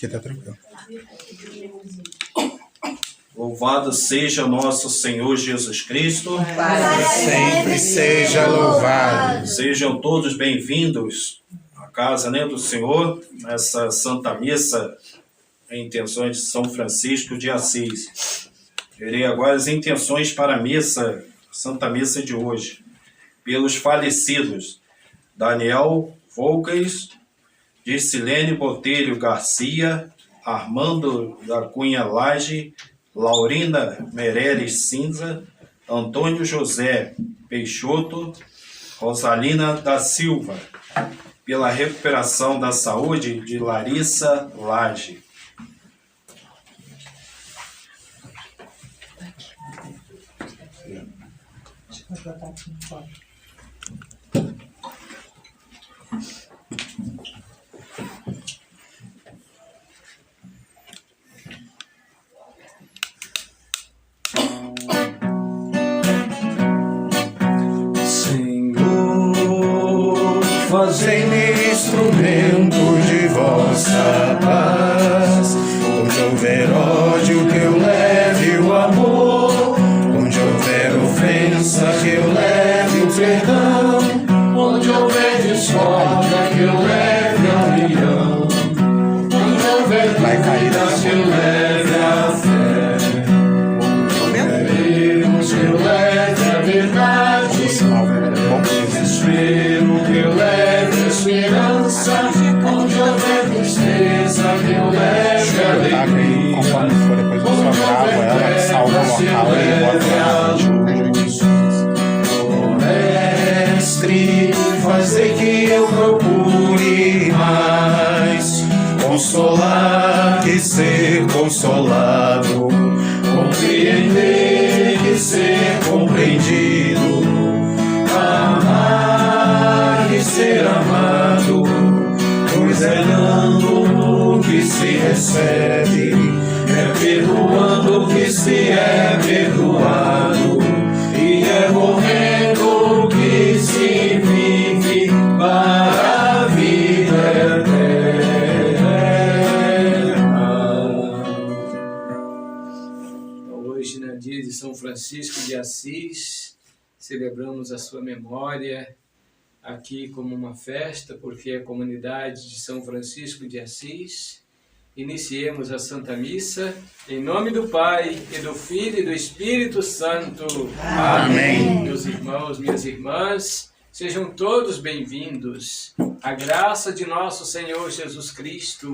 Aqui tá tranquilo. Louvado seja o nosso Senhor Jesus Cristo. Para sempre seja louvado. Sejam todos bem-vindos à casa, do Senhor, nessa Santa Missa em intenções de São Francisco de Assis. Verei agora as intenções para a missa, Santa Missa de hoje. Pelos falecidos: Daniel Volques, Dircilene Botelho Garcia, Armando da Cunha Lage, Laurina Meirelles Cinza, Antônio José Peixoto, Rosalina da Silva. Pela recuperação da saúde de Larissa Lage. Fazei-me instrumento de vossa paz. Onde houver ódio, que eu leve o amor. Onde houver ofensa, que eu leve o perdão. Onde houver discórdia, que eu leve a união. Onde houver dúvida, que eu leve a fé. Onde houver erros, que eu leve a verdade. Desespero, que eu leve a esperança. Onde houver tristeza, que eu leve a alegria. Conforme for, depois eu só gravo ela, salvo o local e boto ela na luz. Mestre, fazei que eu procure mais consolar que ser consolado, compreender que ser compreendido, amar e ser amado, pois é dando que se recebe, é perdoando que se é perdoado, e é morrendo que se vive para a vida eterna. Hoje, no dia de São Francisco de Assis, celebramos a sua memória aqui como uma festa, porque é a comunidade de São Francisco de Assis. Iniciemos a Santa Missa, em nome do Pai, e do Filho e do Espírito Santo. Amém. Meus irmãos, minhas irmãs, sejam todos bem-vindos. A graça de nosso Senhor Jesus Cristo,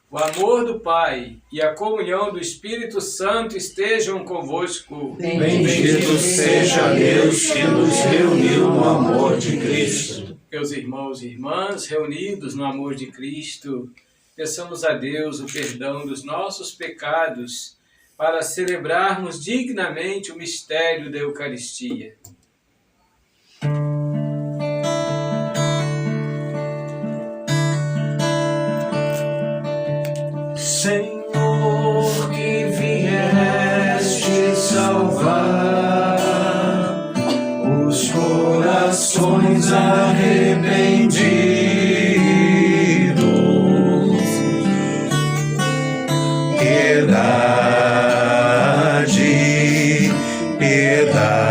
o amor do Pai e a comunhão do Espírito Santo estejam convosco. Bendito seja Deus que nos reuniu no amor de Cristo. Meus irmãos e irmãs, reunidos no amor de Cristo, peçamos a Deus o perdão dos nossos pecados para celebrarmos dignamente o mistério da Eucaristia. Senhor, que vieste salvar os corações arrependidos, piedade, piedade,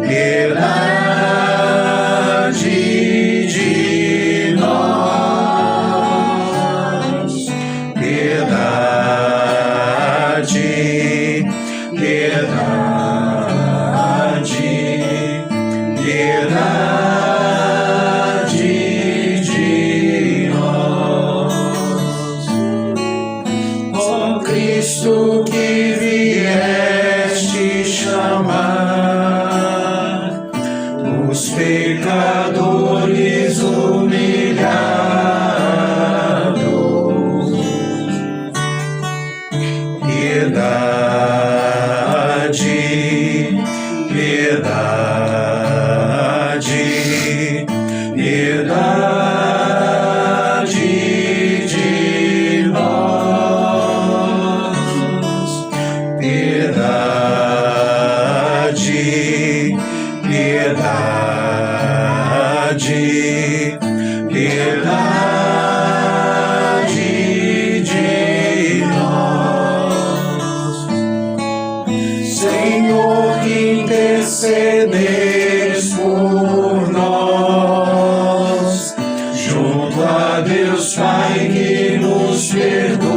piedade de nós, piedade, piedade, piedade de nós. junto a Deus Pai que nos perdoa.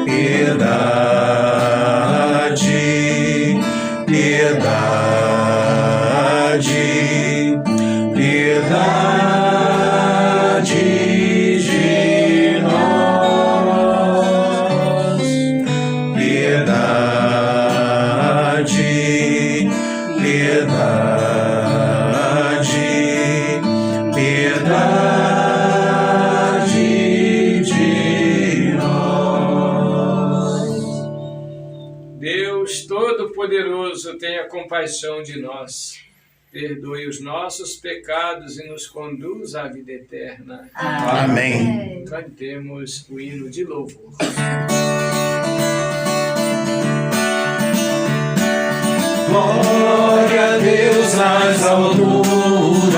Piedade, piedade, piedade de nós. Piedade, piedade, piedade de nós. Deus Todo-Poderoso, tenha compaixão de nós, perdoe os nossos pecados e nos conduz à vida eterna. Amém. Cantemos o hino de louvor. Glória a Deus nas alturas,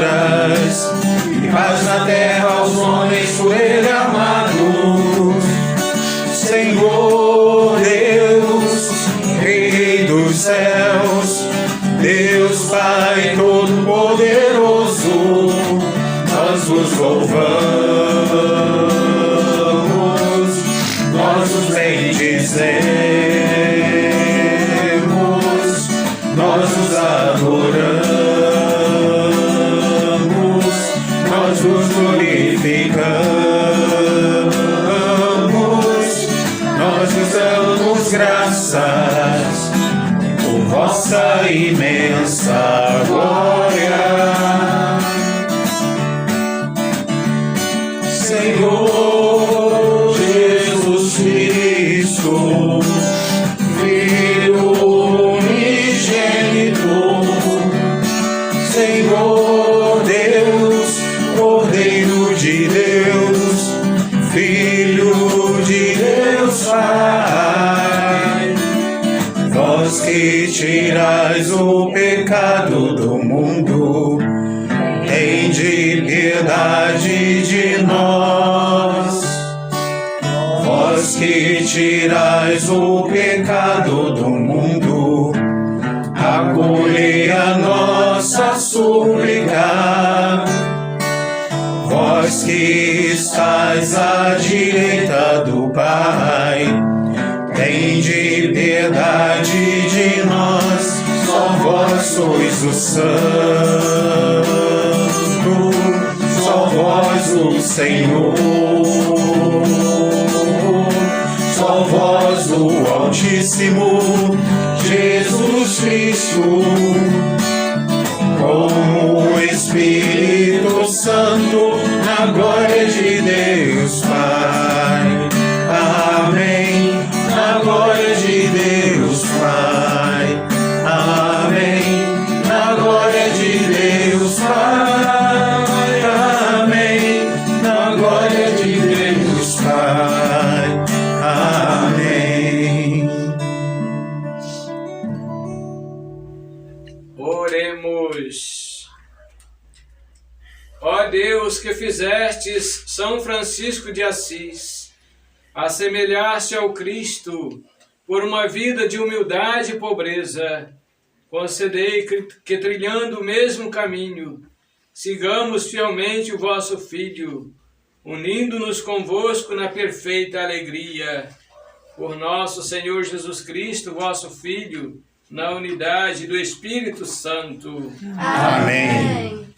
e paz na terra aos homens por Ele amados. Senhor Deus, Rei dos céus, Deus Pai Todo-Poderoso, nós vos louvamos, nós vos bendizemos, nós vos adoramos, nós vos glorificamos, nós vos damos graças por vossa imensa glória. Senhor Jesus Cristo, Filho unigênito, Senhor Deus, Cordeiro de Deus, Filho de Deus Pai, vós que tirais o pecado do mundo, tende piedade de nós. Vós que tirais o pecado do mundo, acolhei a nossa súplica. Vós que estais à direita do Pai, tende piedade de nós. Só vós sois o Santo, só vós o Senhor, só vós o Altíssimo, Jesus Cristo, como o Espírito Santo, na glória de Deus Pai. Amém. Na glória de Deus Pai. Amém. Na glória de Deus Pai. Amém. Na glória de Deus Pai. Amém. Oremos. Ó Deus, que fizestes São Francisco de Assis assemelhar-se ao Cristo por uma vida de humildade e pobreza, concedei que, trilhando o mesmo caminho, sigamos fielmente o vosso Filho, unindo-nos convosco na perfeita alegria. Por nosso Senhor Jesus Cristo, vosso Filho, na unidade do Espírito Santo. Amém.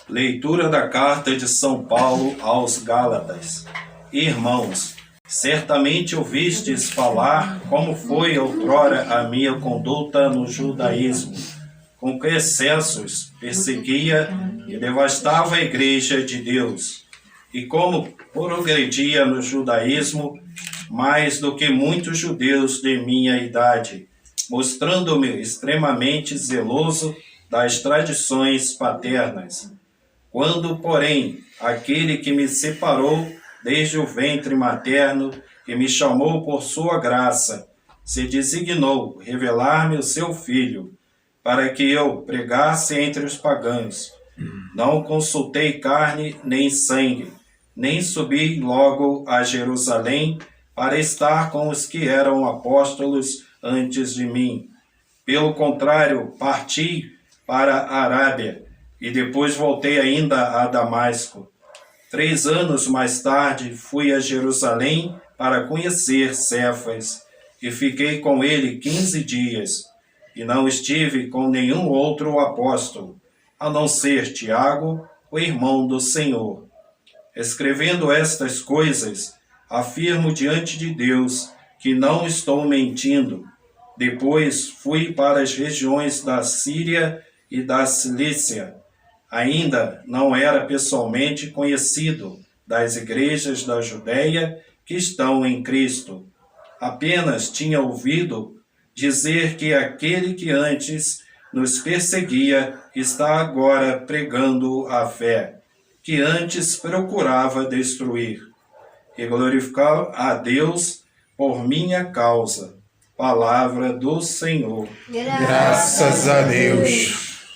Leitura da carta de São Paulo aos Gálatas. Irmãos, certamente ouvistes falar como foi outrora a minha conduta no judaísmo, com que excessos perseguia e devastava a igreja de Deus, e como progredia no judaísmo mais do que muitos judeus de minha idade, mostrando-me extremamente zeloso das tradições paternas. Quando, porém, aquele que me separou desde o ventre materno e me chamou por sua graça, se designou revelar-me o seu Filho, para que eu pregasse entre os pagãos. Não consultei carne nem sangue, nem subi logo a Jerusalém para estar com os que eram apóstolos antes de mim. Pelo contrário, parti para a Arábia e depois voltei ainda a Damasco. 3 anos mais tarde fui a Jerusalém para conhecer Cefas e fiquei com ele 15 dias. E não estive com nenhum outro apóstolo, a não ser Tiago, o irmão do Senhor. Escrevendo estas coisas, afirmo diante de Deus que não estou mentindo. Depois fui para as regiões da Síria e da Cilícia. Ainda não era pessoalmente conhecido das igrejas da Judéia que estão em Cristo. Apenas tinha ouvido dizer que aquele que antes nos perseguia está agora pregando a fé, que antes procurava destruir, e glorificar a Deus por minha causa. Palavra do Senhor. Graças a Deus.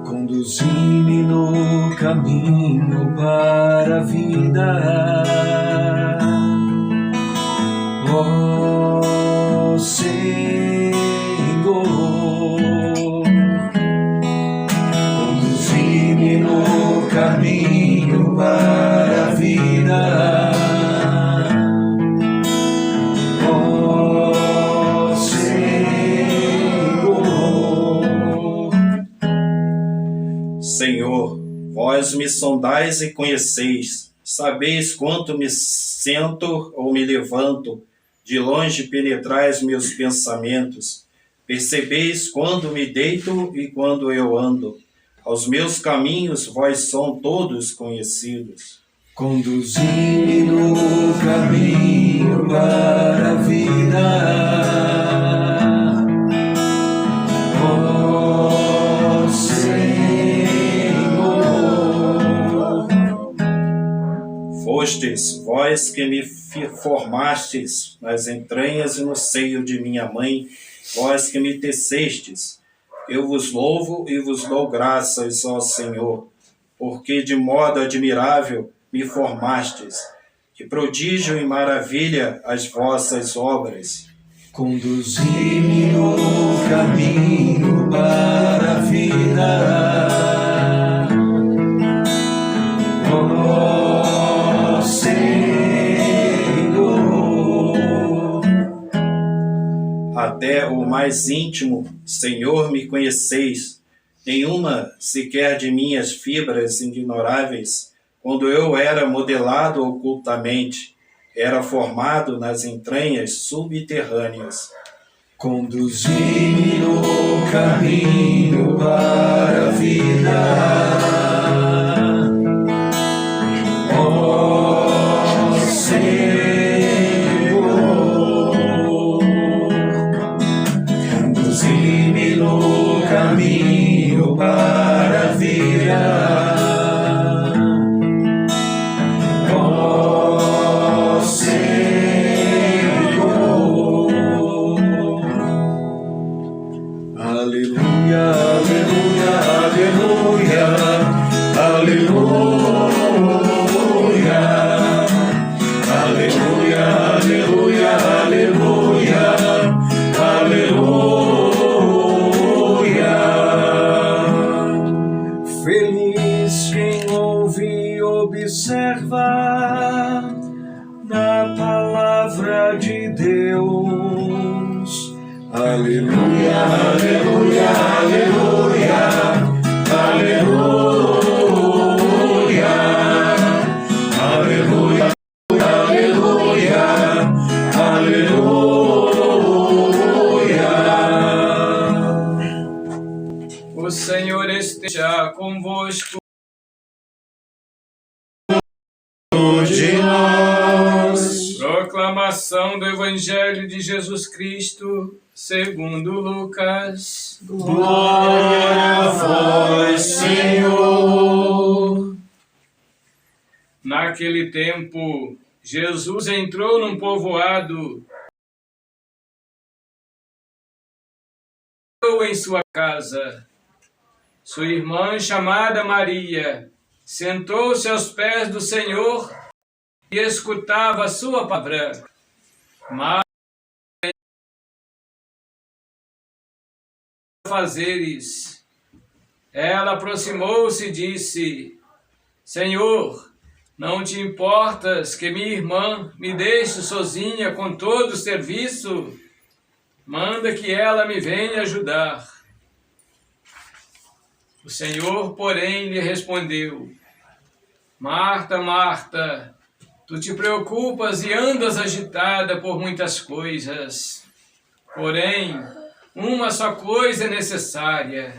Conduzi-me no caminho para a vida, ó Senhor. Conduzi-me no caminho para a vida, ó Senhor. Senhor, vós me sondais e conheceis, sabeis quanto me sento ou me levanto, de longe penetrais meus pensamentos, percebeis quando me deito e quando eu ando, aos meus caminhos vós são todos conhecidos. Conduzi-me no caminho para a vida, ó Senhor. Fostes vós que me formastes nas entranhas e no seio de minha mãe, vós que me tecestes. Eu vos louvo e vos dou graças, ó Senhor, porque de modo admirável me formastes. Que prodígio e maravilha as vossas obras. Conduzi-me no caminho para a vida, ó Senhor. Até o mais íntimo, Senhor, me conheceis. Nenhuma sequer de minhas fibras ignoráveis, quando eu era modelado ocultamente, era formado nas entranhas subterrâneas. Conduzi-me no caminho para a vida, ó Senhor. Conduzi-me no caminho para a vida, observa na palavra de Deus. Aleluia, aleluia, aleluia, aleluia, aleluia, aleluia, aleluia. O Senhor esteja convosco. De nós. Proclamação do Evangelho de Jesus Cristo, segundo Lucas. Glória a vós, Senhor. Naquele tempo, Jesus entrou num povoado em sua casa. Sua irmã, chamada Maria, sentou-se aos pés do Senhor e escutava a sua palavra. Mas afazeres. Ela aproximou-se e disse: Senhor, não te importas que minha irmã me deixe sozinha com todo o serviço? Manda que ela me venha ajudar. O Senhor, porém, lhe respondeu: Marta, Marta, tu te preocupas e andas agitada por muitas coisas. Porém, uma só coisa é necessária.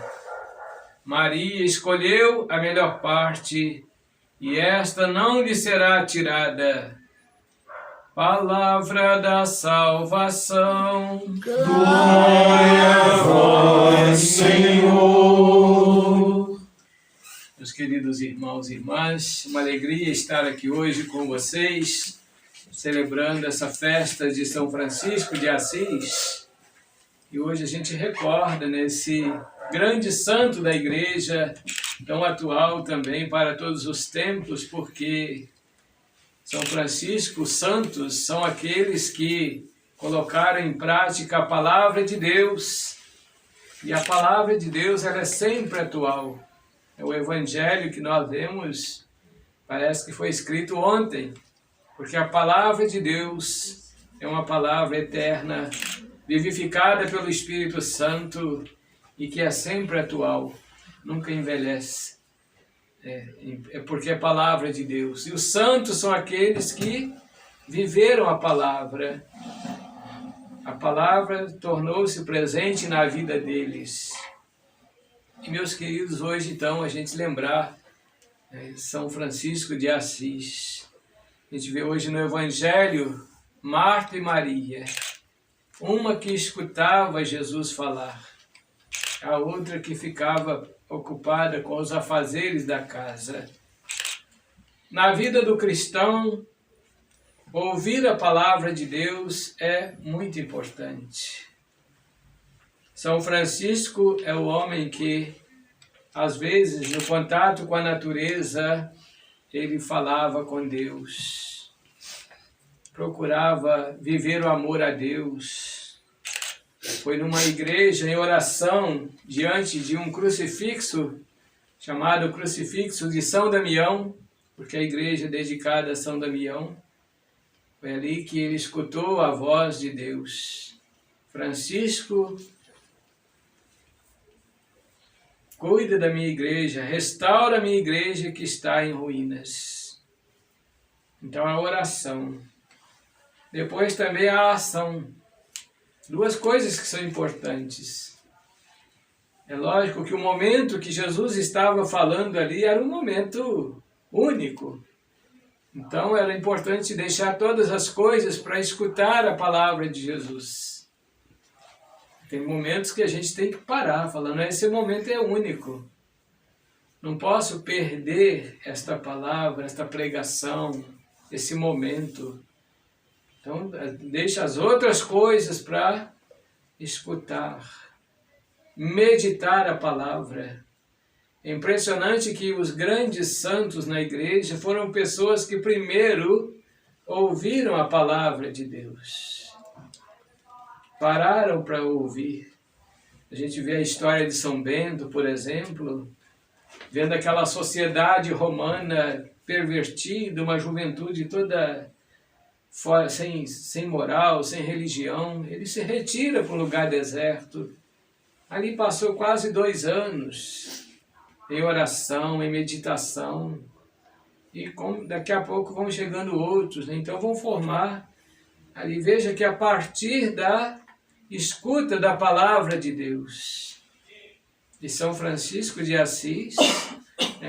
Maria escolheu a melhor parte, e esta não lhe será tirada. Palavra da salvação. Glória a vós, Senhor. Meus queridos irmãos e irmãs, uma alegria estar aqui hoje com vocês, celebrando essa festa de São Francisco de Assis. E hoje a gente recorda nesse grande santo da Igreja, tão atual também para todos os tempos, porque São Francisco, os santos, são aqueles que colocaram em prática a palavra de Deus. E a palavra de Deus, ela é sempre atual. É o Evangelho que nós vemos, parece que foi escrito ontem, porque a palavra de Deus é uma palavra eterna, vivificada pelo Espírito Santo e que é sempre atual, nunca envelhece. É porque é a palavra de Deus. E os santos são aqueles que viveram a palavra. A palavra tornou-se presente na vida deles. E, meus queridos, hoje, então, a gente lembrar São Francisco de Assis. A gente vê hoje no Evangelho Marta e Maria. Uma que escutava Jesus falar, a outra que ficava ocupada com os afazeres da casa. Na vida do cristão, ouvir a palavra de Deus é muito importante. São Francisco é o homem que, às vezes, no contato com a natureza, ele falava com Deus, procurava viver o amor a Deus. Foi numa igreja em oração, diante de um crucifixo, chamado Crucifixo de São Damião, porque a igreja é dedicada a São Damião. Foi ali que ele escutou a voz de Deus. Francisco, cuida da minha igreja, restaura a minha igreja que está em ruínas. Então a oração. Depois também a ação. Duas coisas que são importantes. É lógico que o momento que Jesus estava falando ali era um momento único. Então era importante deixar todas as coisas para escutar a palavra de Jesus. Tem momentos que a gente tem que parar, falando, esse momento é único. Não posso perder esta palavra, esta pregação, esse momento. Então, deixa as outras coisas para escutar, meditar a palavra. É impressionante que os grandes santos na igreja foram pessoas que primeiro ouviram a palavra de Deus. Pararam para ouvir. A gente vê a história de São Bento, por exemplo, vendo aquela sociedade romana pervertida, uma juventude toda fora, sem moral, sem religião. Ele se retira para um lugar deserto. Ali passou quase 2 anos em oração, em meditação. E daqui a pouco vão chegando outros, né? Então vão formar ali. Veja que a partir da escuta da palavra de Deus. E São Francisco de Assis,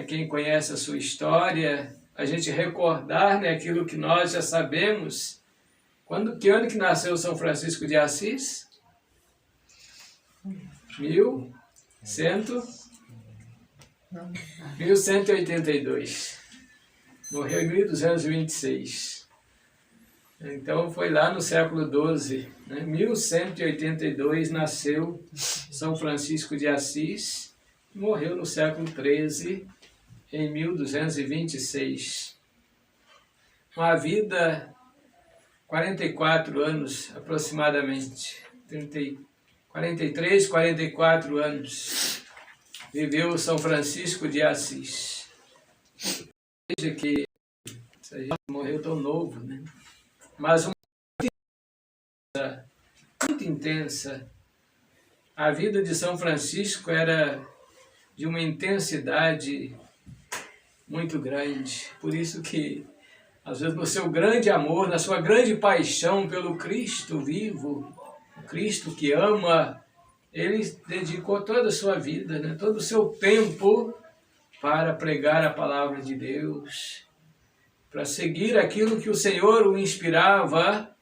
quem conhece a sua história, a gente recordar, né, aquilo que nós já sabemos. Que ano que nasceu São Francisco de Assis? 1182. Morreu em 1226. Então foi lá no século XII. Né? 1182 nasceu São Francisco de Assis. Morreu no século XIII, em 1226. Uma vida, 44 anos aproximadamente, 43, 44 anos viveu São Francisco de Assis. Veja que morreu tão novo, né? Mas uma vida muito intensa. A vida de São Francisco era de uma intensidade muito grande. Por isso que, às vezes, no seu grande amor, na sua grande paixão pelo Cristo vivo, o Cristo que ama, ele dedicou toda a sua vida, né? Todo o seu tempo para pregar a palavra de Deus, para seguir aquilo que o Senhor o inspirava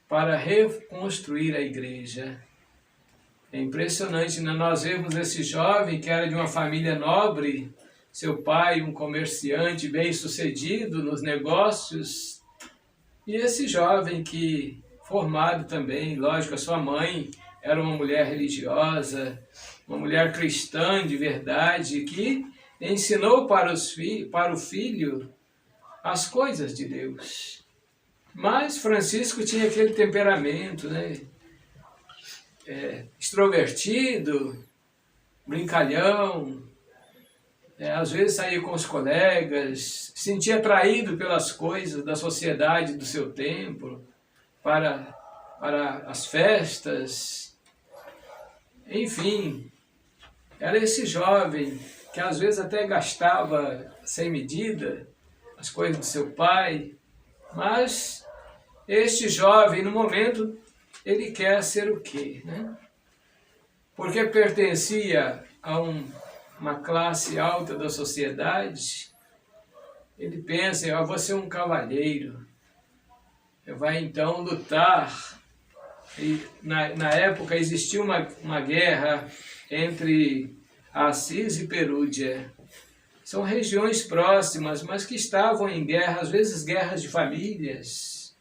para reconstruir a igreja. É impressionante, né? Nós vemos esse jovem que era de uma família nobre, seu pai um comerciante bem-sucedido nos negócios, e esse jovem que, formado também, lógico, a sua mãe era uma mulher religiosa, uma mulher cristã de verdade, que ensinou para o filho as coisas de Deus. Mas Francisco tinha aquele temperamento, né? Extrovertido, brincalhão, às vezes saía com os colegas, se sentia atraído pelas coisas da sociedade do seu tempo, para as festas, enfim, era esse jovem que às vezes até gastava sem medida as coisas do seu pai, mas este jovem, no momento, ele quer ser o quê, né? Porque pertencia a uma classe alta da sociedade, ele pensa, eu vou ser um cavalheiro, vai então lutar. E na época existia uma guerra entre Assis e Perúdia. São regiões próximas, mas que estavam em guerra, às vezes guerras de famílias.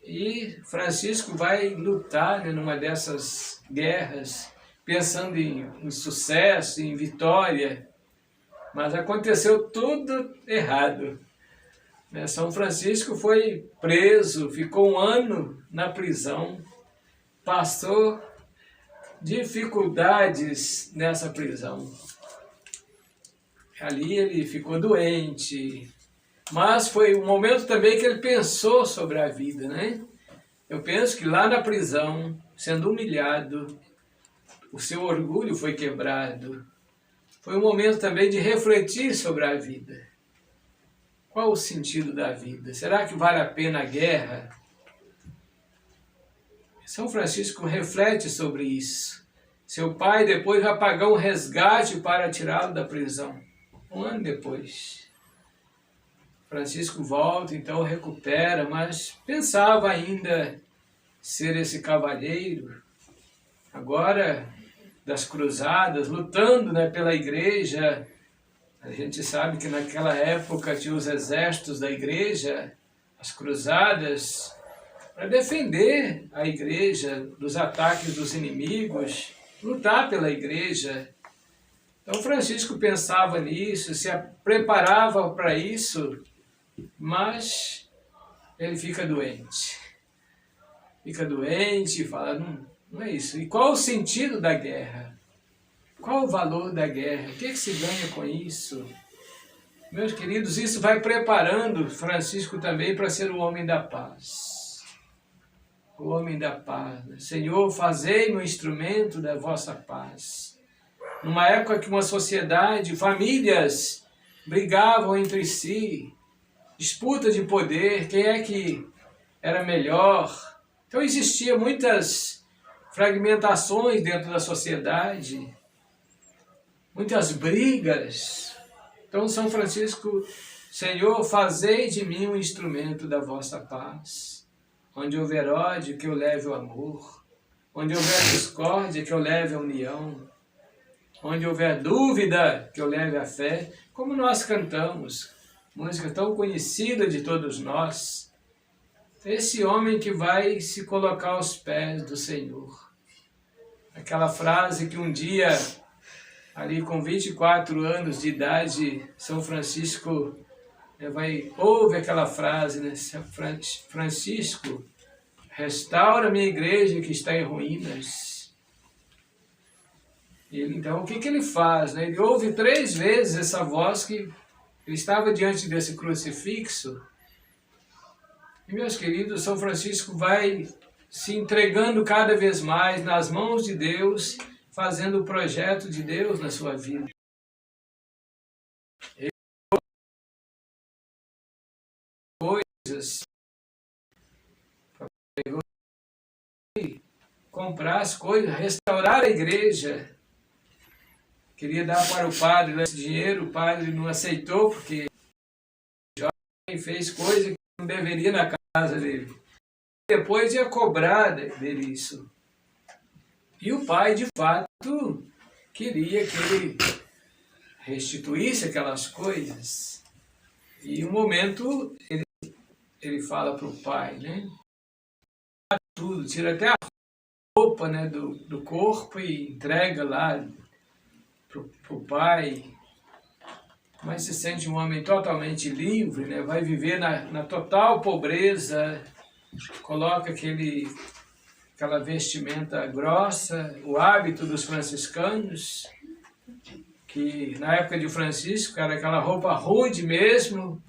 E Francisco vai lutar, né, numa dessas guerras, pensando em sucesso, em vitória, mas aconteceu tudo errado. São Francisco foi preso, ficou 1 ano na prisão, passou dificuldades nessa prisão. Ali ele ficou doente, mas foi um momento também que ele pensou sobre a vida, né? Eu penso que lá na prisão, sendo humilhado, o seu orgulho foi quebrado. Foi um momento também de refletir sobre a vida. Qual o sentido da vida? Será que vale a pena a guerra? São Francisco reflete sobre isso. Seu pai depois vai pagar um resgate para tirá-lo da prisão. 1 ano depois. Francisco volta, então recupera, mas pensava ainda ser esse cavalheiro, agora das cruzadas, lutando, né, pela igreja. A gente sabe que naquela época tinha os exércitos da igreja, as cruzadas, para defender a igreja dos ataques dos inimigos, lutar pela igreja. Então Francisco pensava nisso, se preparava para isso, mas ele fica doente. Fica doente e fala, não é isso. E qual o sentido da guerra? Qual o valor da guerra? O que se ganha com isso? Meus queridos, isso vai preparando Francisco também para ser o homem da paz. O homem da paz. Senhor, fazei-me um instrumento da vossa paz. Numa época que uma sociedade, famílias brigavam entre si, disputa de poder, quem é que era melhor. Então existiam muitas fragmentações dentro da sociedade, muitas brigas. Então São Francisco, Senhor, fazei de mim um instrumento da vossa paz. Onde houver ódio, que eu leve o amor. Onde houver discórdia, que eu leve a união. Onde houver dúvida, que eu leve a fé. Como nós cantamos, música tão conhecida de todos nós. Esse homem que vai se colocar aos pés do Senhor. Aquela frase que um dia, ali com 24 anos de idade, São Francisco ouve aquela frase, né? Francisco, restaura a minha igreja que está em ruínas. Ele, então, o que ele faz? Né? Ele ouve 3 vezes essa voz que ele estava diante desse crucifixo. E, meus queridos, São Francisco vai se entregando cada vez mais nas mãos de Deus, fazendo o projeto de Deus na sua vida. Ele coisas comprar as coisas, restaurar a igreja. Queria dar para o padre esse dinheiro, o padre não aceitou, porque o jovem fez coisa que não deveria na casa dele. Depois ia cobrar dele isso. E o pai, de fato, queria que ele restituísse aquelas coisas. E um momento ele fala para o pai, né? Tudo, tira até a roupa, né, do corpo e entrega lá para o pai. Mas se sente um homem totalmente livre, né? Vai viver na total pobreza, coloca aquela vestimenta grossa, o hábito dos franciscanos, que na época de Francisco era aquela roupa rude mesmo,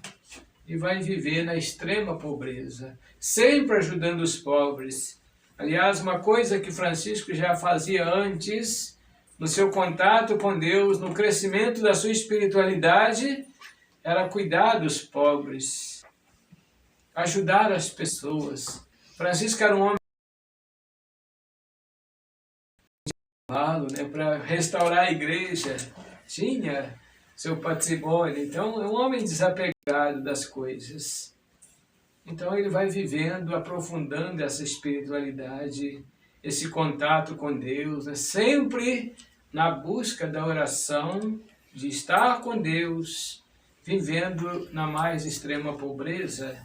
e vai viver na extrema pobreza, sempre ajudando os pobres. Aliás, uma coisa que Francisco já fazia antes, no seu contato com Deus, no crescimento da sua espiritualidade, era cuidar dos pobres, ajudar as pessoas. Francisco era um homem né, para restaurar a igreja, tinha seu patrimônio, então é um homem desapegado das coisas. Então ele vai vivendo, aprofundando essa espiritualidade, esse contato com Deus, né, sempre na busca da oração, de estar com Deus, vivendo na mais extrema pobreza.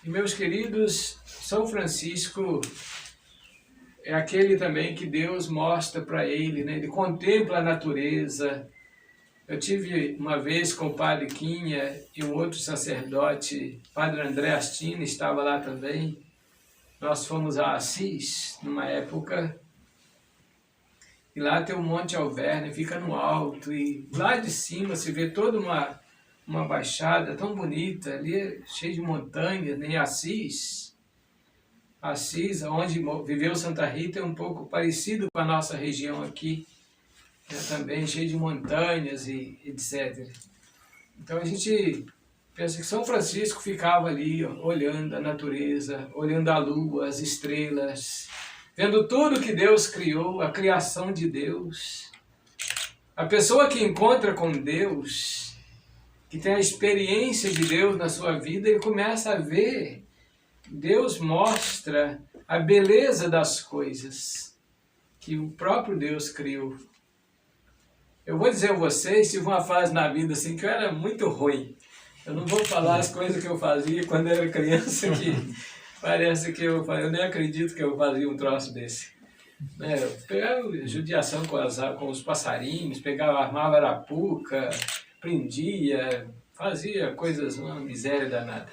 E, meus queridos, São Francisco é aquele também que Deus mostra para ele, né? Ele contempla a natureza. Eu tive uma vez com o padre Quinha e um outro sacerdote, padre André Astina, estava lá também. Nós fomos a Assis, numa época, e lá tem o Monte Alverne, fica no alto, e lá de cima se vê toda uma baixada tão bonita, ali é cheio de montanhas, em Assis. Assis, onde viveu Santa Rita, é um pouco parecido com a nossa região aqui, também cheio de montanhas e etc. Então a gente pensa que São Francisco ficava ali olhando a natureza, olhando a lua, as estrelas, vendo tudo que Deus criou, a criação de Deus. A pessoa que encontra com Deus, que tem a experiência de Deus na sua vida, ele começa a ver, Deus mostra a beleza das coisas que o próprio Deus criou. Eu vou dizer a vocês, tive uma fase na vida assim que eu era muito ruim. Eu não vou falar as coisas que eu fazia quando eu era criança, que parece que eu nem acredito que eu fazia um troço desse. Eu pegava judiação com os passarinhos, armava arapuca, prendia, fazia coisas, uma miséria danada.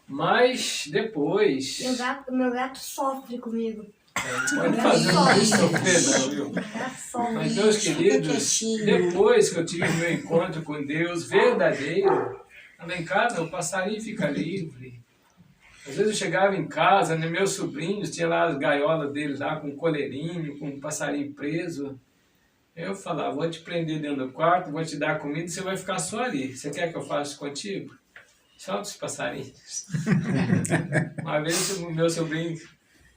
Mas depois... Meu gato sofre comigo. Não pode fazer isso sofrer não, viu? Mas, meus queridos, depois que eu tive meu encontro com Deus verdadeiro, lá em casa o passarinho fica livre. Às vezes eu chegava em casa, né, meus sobrinhos tinham lá as gaiolas deles lá com um coleirinho, com um passarinho preso. Eu falava, vou te prender dentro do quarto, vou te dar comida e você vai ficar só ali. Você quer que eu faça contigo? Solta os passarinhos. Uma vez o meu sobrinho,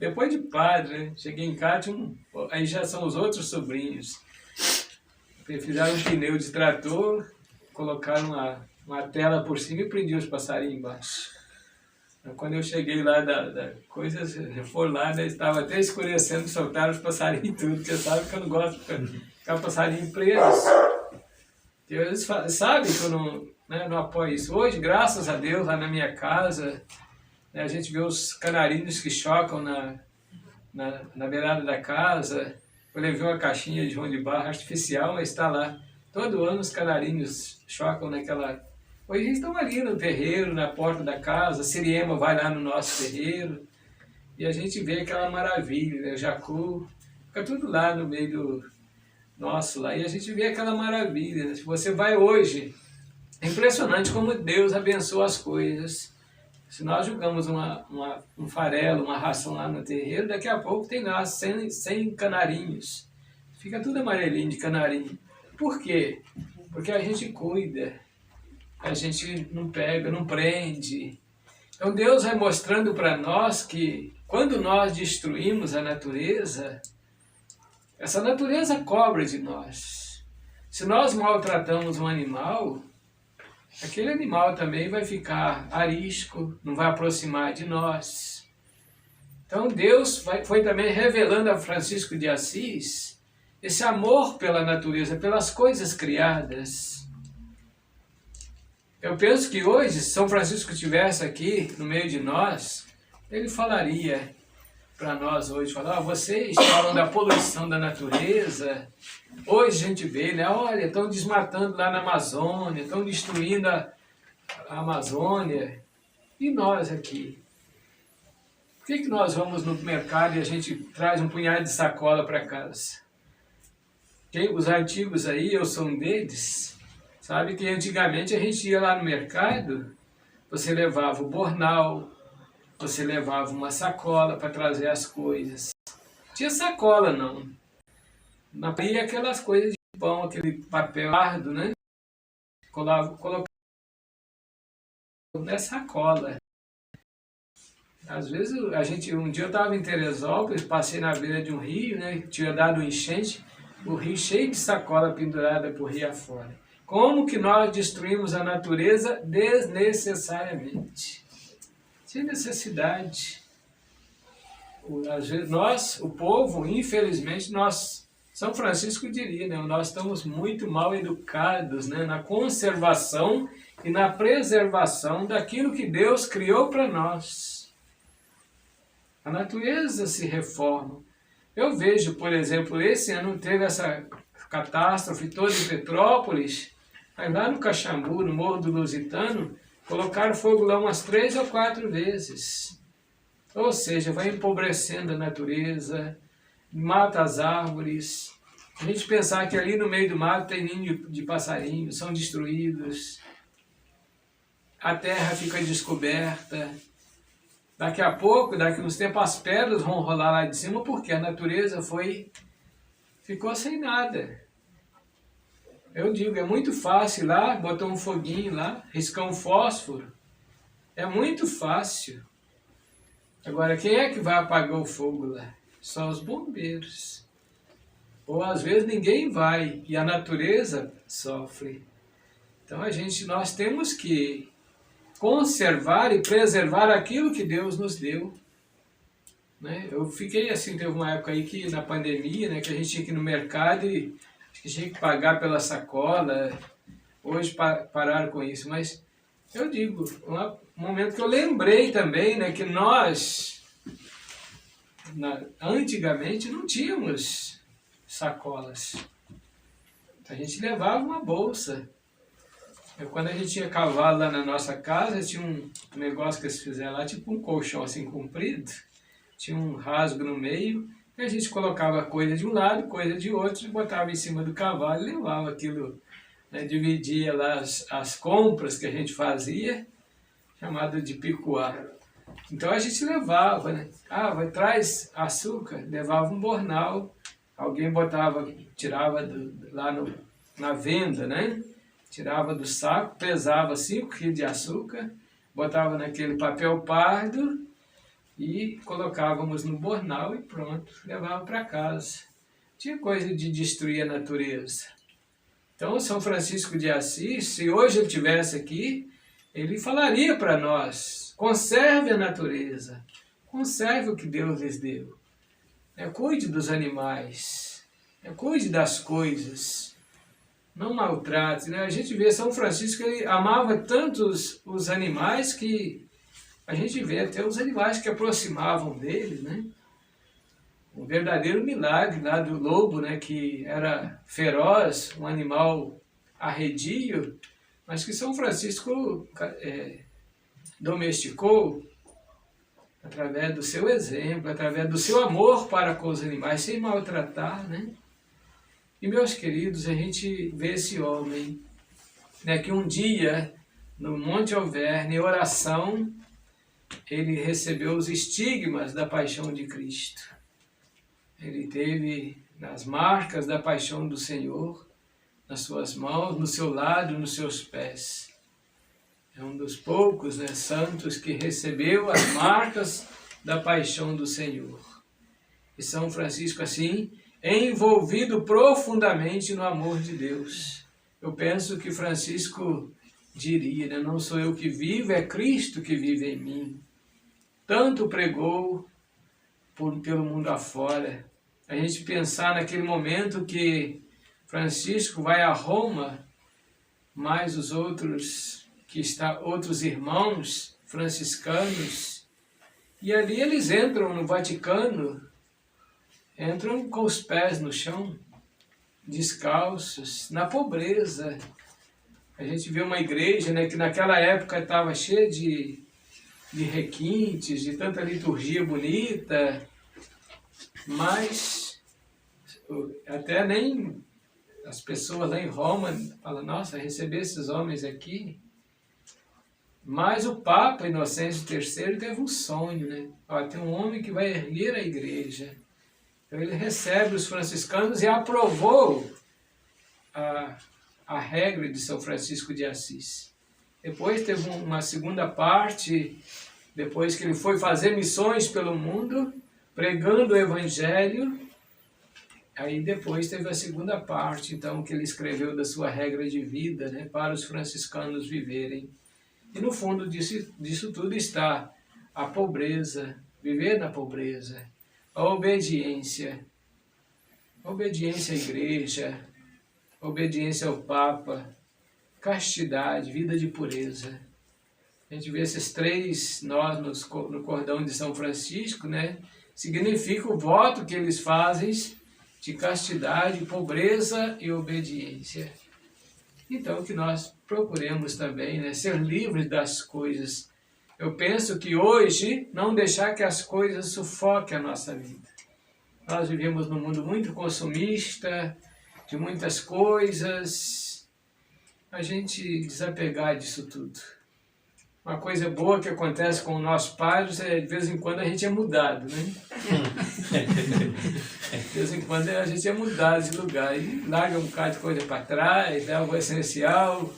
depois de padre, né, cheguei em casa, aí já são os outros sobrinhos. Fizeram um pneu de trator, colocaram uma tela por cima e prendiam os passarinhos embaixo. Quando eu cheguei lá da coisa, foram lá, né, estava até escurecendo, soltaram os passarinhos tudo, porque sabe que eu não gosto de ficar passarinho preso. Eles sabem que eu não apoio isso. Hoje, graças a Deus, lá na minha casa, né, a gente vê os canarinhos que chocam na beirada da casa. Eu levei uma caixinha de João de Barro artificial, mas está lá. Todo ano os canarinhos chocam Hoje eles estão ali no terreiro, na porta da casa, a Siriema vai lá no nosso terreiro, e a gente vê aquela maravilha, né? O jacu, fica tudo lá no meio do nosso lá, e a gente vê aquela maravilha, né? Se você vai hoje, é impressionante como Deus abençoa as coisas. Se nós jogamos um farelo, uma ração lá no terreiro, daqui a pouco tem lá 100 canarinhos. Fica tudo amarelinho de canarinho. Por quê? Porque a gente cuida, a gente não pega, não prende. Então Deus vai mostrando para nós que quando nós destruímos a natureza, essa natureza cobra de nós. Se nós maltratamos um animal, aquele animal também vai ficar arisco, não vai aproximar de nós. Então Deus foi também revelando a Francisco de Assis esse amor pela natureza, pelas coisas criadas. Eu penso que hoje, se São Francisco estivesse aqui no meio de nós, ele falaria para nós hoje, vocês falam da poluição da natureza, hoje a gente vê, né? Olha, estão desmatando lá na Amazônia, estão destruindo a Amazônia, e nós aqui? Por que nós vamos no mercado e a gente traz um punhado de sacola para casa? Os antigos aí, eu sou um deles, sabe que antigamente a gente ia lá no mercado, você levava o bornal, você levava uma sacola para trazer as coisas. Não tinha sacola, não. Na pia aquelas coisas de pão, aquele papel pardo, né? Colocava na sacola. Às vezes, um dia eu estava em Teresópolis, passei na beira de um rio, né? Tinha dado um enchente, o rio cheio de sacola pendurada por rio afora. Como que nós destruímos a natureza desnecessariamente? Sem necessidade. Às vezes nós, o povo, infelizmente, São Francisco diria, né? Nós estamos muito mal educados, né? Na conservação e na preservação daquilo que Deus criou para nós. A natureza se reforma. Eu vejo, por exemplo, esse ano teve essa catástrofe toda em Petrópolis, aí lá no Caxambu, no Morro do Lusitano, colocaram fogo lá umas 3 ou 4 vezes. Ou seja, vai empobrecendo a natureza, mata as árvores. A gente pensar que ali no meio do mato tem ninho de passarinhos, são destruídos. A terra fica descoberta. Daqui a pouco, daqui a uns tempos, as pedras vão rolar lá de cima porque a natureza ficou sem nada. Eu digo, é muito fácil lá, botar um foguinho lá, riscar um fósforo. É muito fácil. Agora, quem é que vai apagar o fogo lá? Só os bombeiros. Ou às vezes ninguém vai e a natureza sofre. Então nós temos que conservar e preservar aquilo que Deus nos deu. Né? Eu fiquei assim, teve uma época aí que na pandemia, né, que a gente tinha que ir no mercado e tinha que pagar pela sacola. Hoje pararam com isso, mas eu digo, um momento que eu lembrei também, né, que nós, antigamente, não tínhamos sacolas. A gente levava uma bolsa. Quando a gente tinha cavalo lá na nossa casa, tinha um negócio que eles fizeram lá, tipo um colchão assim comprido, tinha um rasgo no meio, e a gente colocava coisa de um lado, coisa de outro, botava em cima do cavalo e levava aquilo, né, dividia lá as compras que a gente fazia, chamado de picuá. Então a gente levava, né? Traz açúcar, levava um bornal, alguém tirava lá na venda, né? Tirava do saco, pesava 5 quilos de açúcar, botava naquele papel pardo e colocávamos no bornal e pronto, levava para casa. Tinha coisa de destruir a natureza. Então, São Francisco de Assis, se hoje ele estivesse aqui, ele falaria para nós, conserve a natureza, conserve o que Deus lhes deu. Cuide dos animais, cuide das coisas. Não maltrate, né? A gente vê São Francisco, ele amava tanto os animais que a gente vê até os animais que aproximavam dele, né? Um verdadeiro milagre lá do lobo, né? Que era feroz, um animal arredio, mas que São Francisco domesticou através do seu exemplo, através do seu amor para com os animais, sem maltratar, né? E, meus queridos, a gente vê esse homem, né, que um dia, no Monte Alverne, em oração, ele recebeu os estigmas da paixão de Cristo. Ele teve as marcas da paixão do Senhor nas suas mãos, no seu lado, nos seus pés. É um dos poucos, né, santos que recebeu as marcas da paixão do Senhor. E São Francisco, assim, é envolvido profundamente no amor de Deus. Eu penso que Francisco diria, né, não sou eu que vivo, é Cristo que vive em mim. Tanto pregou pelo mundo afora. A gente pensar naquele momento que Francisco vai a Roma, mais os outros outros irmãos franciscanos, e ali eles entram no Vaticano, entram com os pés no chão, descalços, na pobreza. A gente vê uma igreja, né, que naquela época estava cheia de requintes, de tanta liturgia bonita, mas até nem as pessoas lá em Roma falam, nossa, receber esses homens aqui. Mas o Papa Inocêncio III teve um sonho, né? Ó, tem um homem que vai erguer a igreja. Então ele recebe os franciscanos e aprovou a regra de São Francisco de Assis. Depois teve uma segunda parte, depois que ele foi fazer missões pelo mundo, pregando o Evangelho. Aí depois teve a segunda parte, então, que ele escreveu da sua regra de vida, né, para os franciscanos viverem. E no fundo disso tudo está a pobreza, viver na pobreza, a obediência à igreja, a obediência ao Papa, castidade, vida de pureza. A gente vê esses três nós no cordão de São Francisco, né? Significa o voto que eles fazem de castidade, pobreza e obediência. Então, que nós procuremos também, né, ser livres das coisas. Eu penso que hoje, não deixar que as coisas sufoquem a nossa vida. Nós vivemos num mundo muito consumista, de muitas coisas. A gente desapegar disso tudo. Uma coisa boa que acontece com nós pais é, de vez em quando, a gente é mudado, né? De vez em quando a gente é mudado de lugar e larga um bocado de coisa para trás, dá o essencial.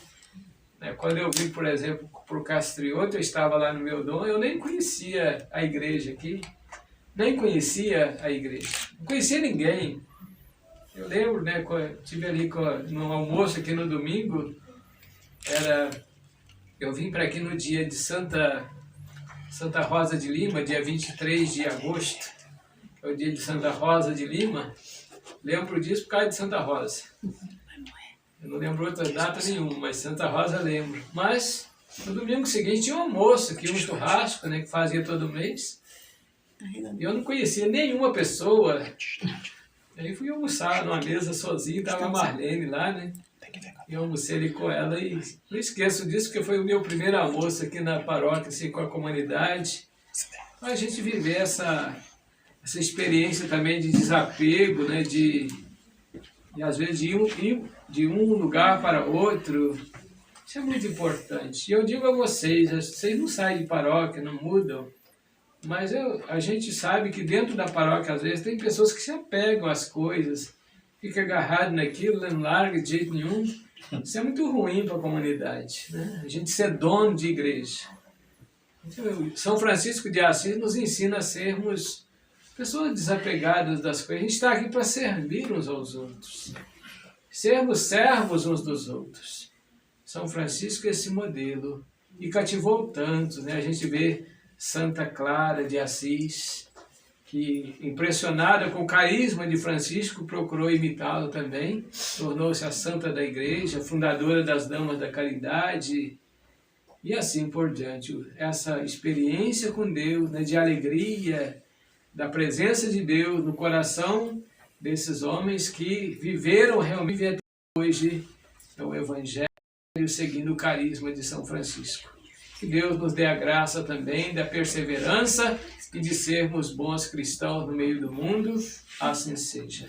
Quando eu vim, por exemplo, para o Castrioto, eu estava lá no meu dom, eu nem conhecia a igreja aqui, nem conhecia a igreja, não conhecia ninguém. Eu lembro, né, estive ali no almoço aqui no domingo, eu vim para aqui no dia de Santa Rosa de Lima, dia 23 de agosto, é o dia de Santa Rosa de Lima. Lembro disso por causa de Santa Rosa. Eu não lembro outra data nenhuma, mas Santa Rosa lembro. Mas no domingo seguinte tinha um almoço aqui, um churrasco, né, que fazia todo mês. E eu não conhecia nenhuma pessoa. Aí fui almoçar numa mesa sozinho, estava a Marlene lá, né? E eu almocei ali com ela e não esqueço disso, porque foi o meu primeiro almoço aqui na paróquia, assim, com a comunidade. Para a gente viver essa experiência também de desapego, né? De às vezes ir de um lugar para outro. Isso é muito importante. E eu digo a vocês não saem de paróquia, não mudam, mas a gente sabe que dentro da paróquia, às vezes, tem pessoas que se apegam às coisas, fica agarrado naquilo, não larga de jeito nenhum. Isso é muito ruim para a comunidade, né? A gente ser dono de igreja. Então, São Francisco de Assis nos ensina a sermos pessoas desapegadas das coisas. A gente está aqui para servir uns aos outros, sermos servos uns dos outros. São Francisco é esse modelo e cativou tantos, né? A gente vê Santa Clara de Assis, que, impressionada com o carisma de Francisco, procurou imitá-lo também, tornou-se a santa da igreja, fundadora das Damas da Caridade, e assim por diante. Essa experiência com Deus, né, de alegria, da presença de Deus no coração desses homens que viveram realmente até hoje o Evangelho. seguindo o carisma de São Francisco. Que Deus nos dê a graça também da perseverança e de sermos bons cristãos no meio do mundo. Assim seja.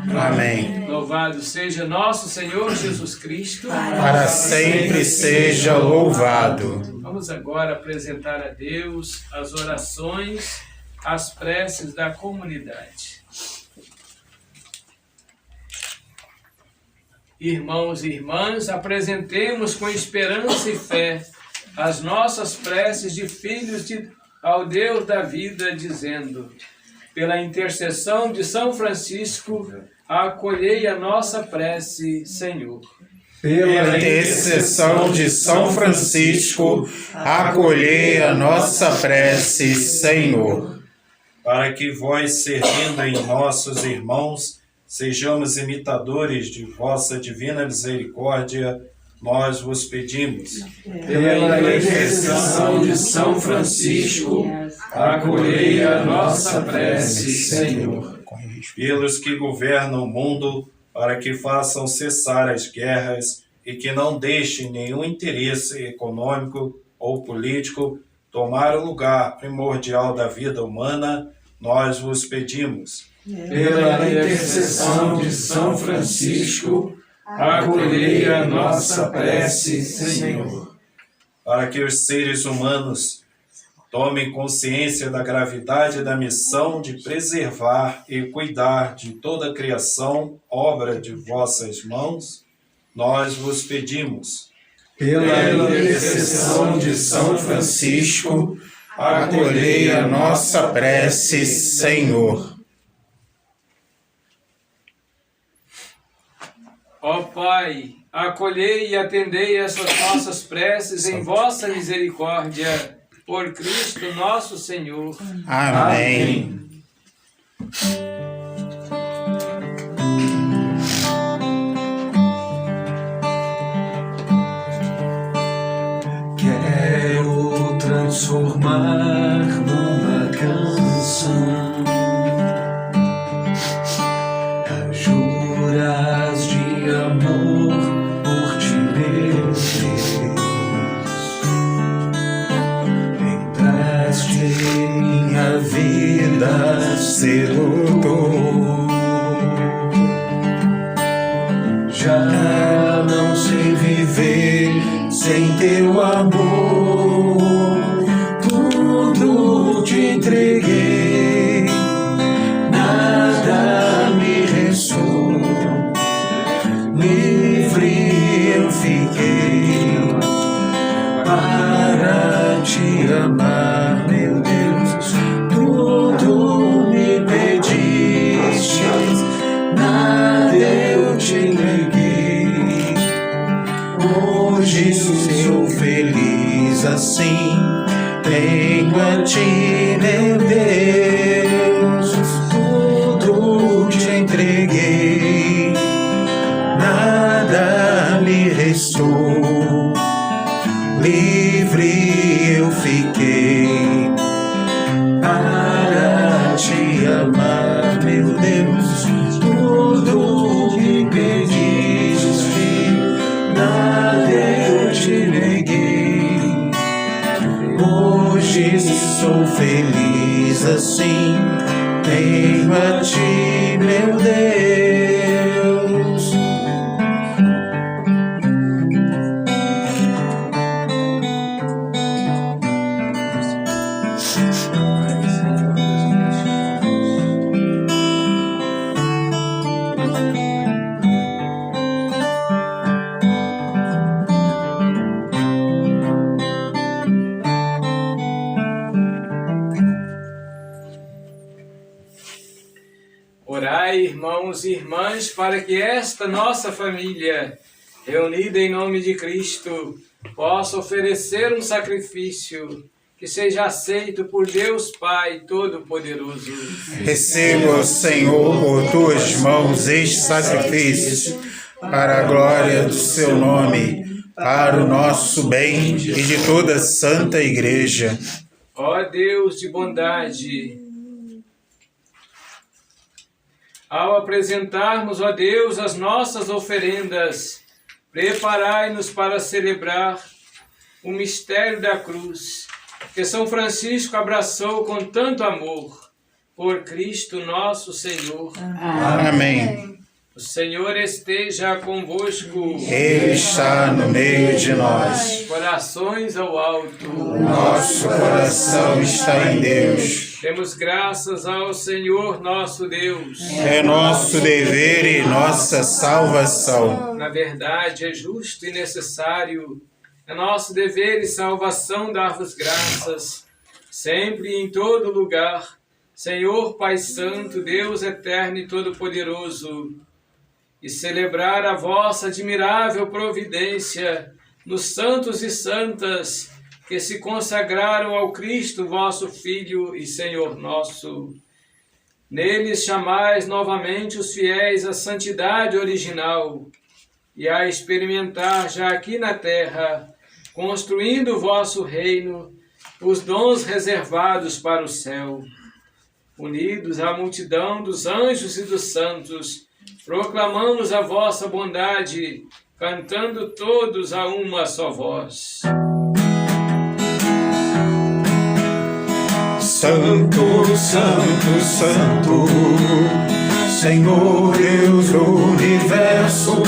Amém. Louvado seja nosso Senhor Jesus Cristo. Para sempre seja louvado. Vamos agora apresentar a Deus as orações, as preces da comunidade. Irmãos e irmãs, apresentemos com esperança e fé as nossas preces de filhos ao Deus da vida, dizendo: pela intercessão de São Francisco, acolhei a nossa prece, Senhor. Pela intercessão de São Francisco, acolhei a nossa prece, Senhor. Para que vós, servindo em nossos irmãos, sejamos imitadores de vossa divina misericórdia, nós vos pedimos. Pela intercessão de São Francisco, acolhei a nossa prece, Senhor. Pelos que governam o mundo, para que façam cessar as guerras e que não deixem nenhum interesse econômico ou político tomar o lugar primordial da vida humana, nós vos pedimos. Pela intercessão de São Francisco, acolhei a nossa prece, Senhor. Para que os seres humanos tomem consciência da gravidade da missão de preservar e cuidar de toda a criação, obra de vossas mãos, nós vos pedimos. Pela intercessão de São Francisco, Acolhei a nossa prece, Senhor. Ó Pai, acolhei e atendei essas nossas preces em vossa misericórdia, por Cristo nosso Senhor. Amém. Quero transformar numa canção as juras de amor por ti, meu Deus. Entraste em minha vida, sedutor. Já não sei viver sem teu amor. Tudo te entreguei, nada me restou. Livre eu fiquei para te amar, meu Deus. Tudo me pediste, nada eu te neguei. Hoje sou feliz assim, tenho a ti, meu Deus. Tudo te entreguei, nada me restou. Livre eu fiquei para te amar, meu Deus. Tudo me pediste, nada eu te neguei. Hoje sou feliz assim, tenho a ti, meu Deus. Orai, irmãos e irmãs, para que esta nossa família, reunida em nome de Cristo, possa oferecer um sacrifício que seja aceito por Deus Pai Todo-Poderoso. Receba, Senhor, por tuas mãos este sacrifício, para a glória do seu nome, para o nosso bem e de toda a Santa Igreja. Ó Deus de bondade, ao apresentarmos, ó Deus, as nossas oferendas, preparai-nos para celebrar o mistério da cruz, que São Francisco abraçou com tanto amor, por Cristo nosso Senhor. Amém. O Senhor esteja convosco. Ele está no meio de nós. Corações ao alto. Nosso coração está em Deus. Demos graças ao Senhor nosso Deus. É nosso dever e nossa salvação. Na verdade, é justo e necessário, é nosso dever e salvação dar-vos graças, sempre e em todo lugar, Senhor Pai Santo, Deus eterno e todo-poderoso, e celebrar a vossa admirável providência nos santos e santas que se consagraram ao Cristo, vosso Filho e Senhor nosso. Neles chamais novamente os fiéis à santidade original e a experimentar já aqui na terra, construindo o vosso reino, os dons reservados para o céu. Unidos à multidão dos anjos e dos santos, proclamamos a vossa bondade, cantando todos a uma só voz. Santo, Santo, Santo, Senhor Deus do universo,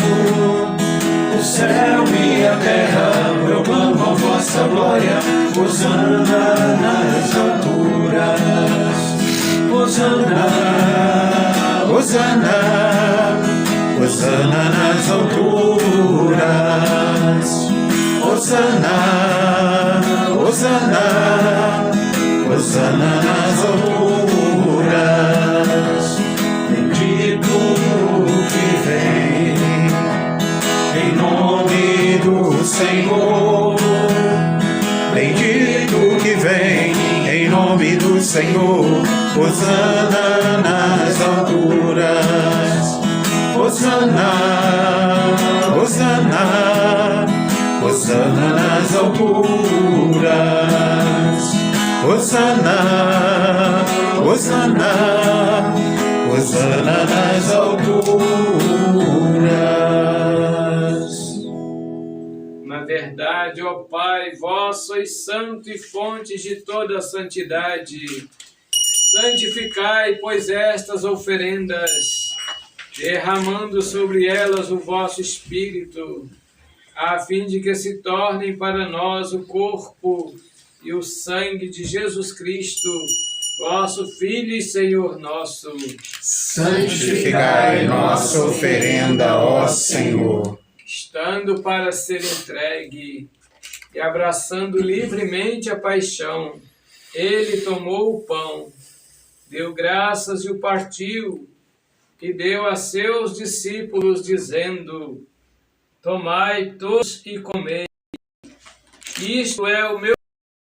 o céu e a terra proclamam a vossa glória. Hosana nas alturas, Hosana, Hosana, Hosana nas alturas, Hosana, Hosana, Hosana nas alturas. Bendito que vem em nome do Senhor, bendito que vem em nome do Senhor. Hosana nas alturas, Hosana, Hosana, Hosana nas alturas, Hosana, Hosana, Hosana nas alturas. Na verdade, ó Pai, vós sois santo e fontes de toda a santidade. Santificai, pois, estas oferendas, derramando sobre elas o vosso Espírito, a fim de que se tornem para nós o corpo e o sangue de Jesus Cristo, vosso Filho e Senhor nosso. Santificai nossa oferenda, ó Senhor. Estando para ser entregue e abraçando livremente a paixão, ele tomou o pão, deu graças e o partiu, e deu a seus discípulos, dizendo: tomai todos e comei, isto é o meu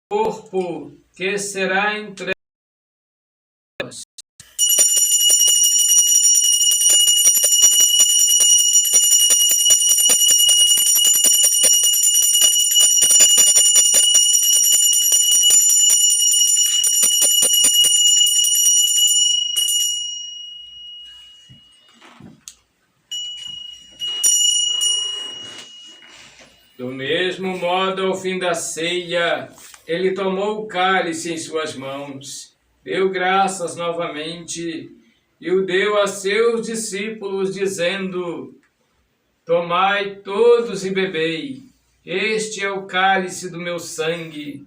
corpo, que será entregue. Do mesmo modo, ao fim da ceia, ele tomou o cálice em suas mãos, deu graças novamente e o deu a seus discípulos, dizendo: tomai todos e bebei, este é o cálice do meu sangue,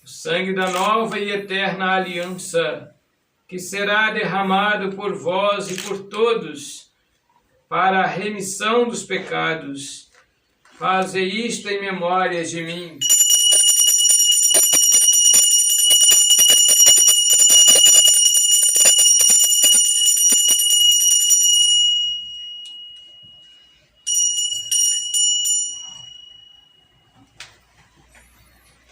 o sangue da nova e eterna aliança, que será derramado por vós e por todos, para a remissão dos pecados. Fazei isto em memória de mim.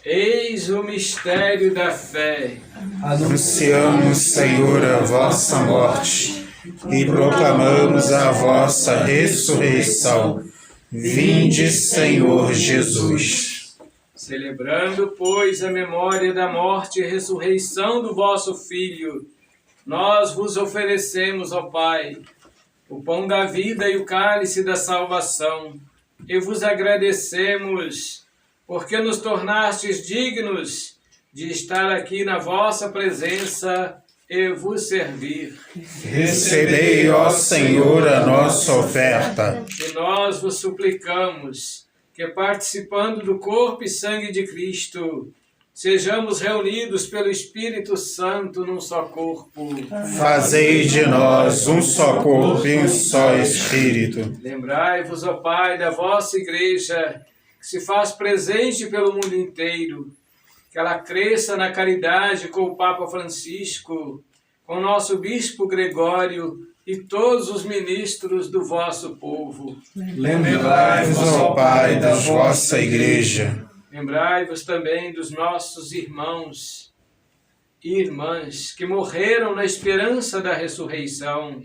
Eis o mistério da fé. Anunciamos, Senhor, a vossa morte e proclamamos a vossa ressurreição. Vinde, Senhor Jesus. Celebrando, pois, a memória da morte e ressurreição do vosso Filho, nós vos oferecemos, ó Pai, o pão da vida e o cálice da salvação, e vos agradecemos, porque nos tornastes dignos de estar aqui na vossa presença e vos servir. Recebei, ó Senhor, a nossa oferta. E nós vos suplicamos que, participando do corpo e sangue de Cristo, sejamos reunidos pelo Espírito Santo num só corpo. Fazei de nós um só corpo e um só Espírito. Lembrai-vos, ó Pai, da vossa Igreja, que se faz presente pelo mundo inteiro, que ela cresça na caridade com o Papa Francisco, com o nosso Bispo Gregório e todos os ministros do vosso povo. Lembrai-vos, ó Pai, da vossa Igreja. Lembrai-vos também dos nossos irmãos e irmãs que morreram na esperança da ressurreição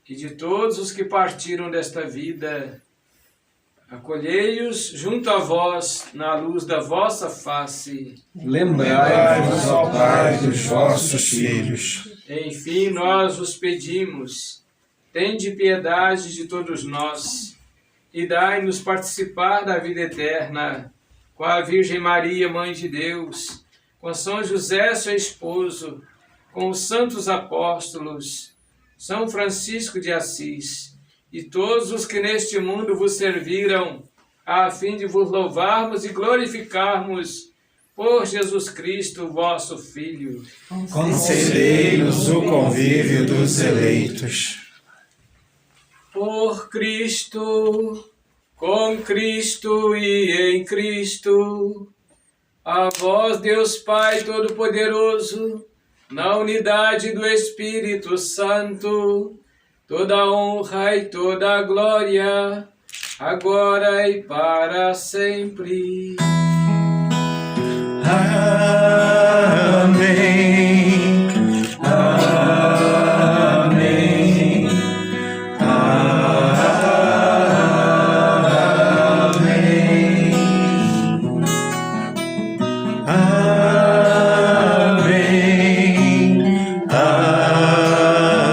e de todos os que partiram desta vida. Acolhei-os junto a vós na luz da vossa face. Lembrai-vos, ó Pai, dos vossos filhos. Enfim, nós vos pedimos, tende piedade de todos nós e dai-nos participar da vida eterna com a Virgem Maria, Mãe de Deus, com São José, seu esposo, com os santos apóstolos, São Francisco de Assis e todos os que neste mundo vos serviram, a fim de vos louvarmos e glorificarmos por Jesus Cristo, vosso Filho. Concedei-nos o convívio dos eleitos. Por Cristo, com Cristo e em Cristo, a vós, Deus Pai Todo-Poderoso, na unidade do Espírito Santo, toda a honra e toda a glória, agora e para sempre. Amém. Amém. Amém. Amém.